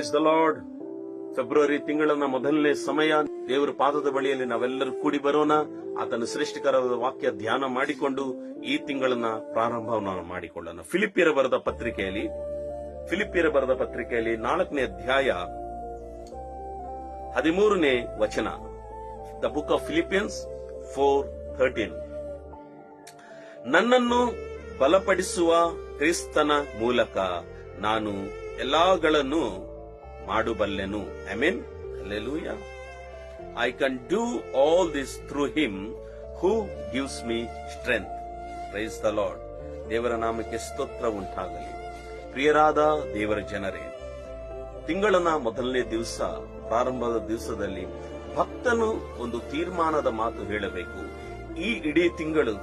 Praise the lord. February ತಿಂಗಳನ್ನ ಮೊದಲನೇ ಸಮಯ ದೇವರ ಪಾದದ ಬಳಿಯಲ್ಲಿ ನಾವೆಲ್ಲರೂ ಕೂಡಿ ಬರೋಣ. ಆತನ ಶ್ರೇಷ್ಠಕರವಾದ ವಾಕ್ಯ ಧ್ಯಾನ ಮಾಡಿಕೊಂಡು ಈ ತಿಂಗಳನ್ನ ಪ್ರಾರಂಭವನ್ನು ಮಾಡಿಕೊಳ್ಳೋಣ. ಫಿಲಿಪಿಯರ ಬರೆದ ಪತ್ರಿಕೆಯಲ್ಲಿ 4ನೇ ಅಧ್ಯಾಯ 13ನೇ ವಚನ. The book of Philippians 4:13. ನನ್ನನ್ನು ಬಲಪಡಿಸುವ ಕ್ರಿಸ್ತನ ಮೂಲಕ ನಾನು ಎಲ್ಲಾಗಳನ್ನು ಮಾಡಬಲ್ಲೆನು. ಆಮೆನ್. ಹಲ್ಲೆಲೂಯಾ. I can do all this through him who gives me strength. Praise the Lord. ದೇವರ ನಾಮಕ್ಕೆ ಸ್ತೋತ್ರ ಉಂಟಾಗಲಿ. ಪ್ರಿಯರಾದ ದೇವರ ಜನರೇ, ತಿಂಗಳನ ಮೊದಲನೇ ದಿವಸ, ಪ್ರಾರಂಭದ ದಿವಸದಲ್ಲಿ ಭಕ್ತನು ಒಂದು ತೀರ್ಮಾನದ ಮಾತು ಹೇಳಬೇಕು. ಈ ಇಡೀ ತಿಂಗಳು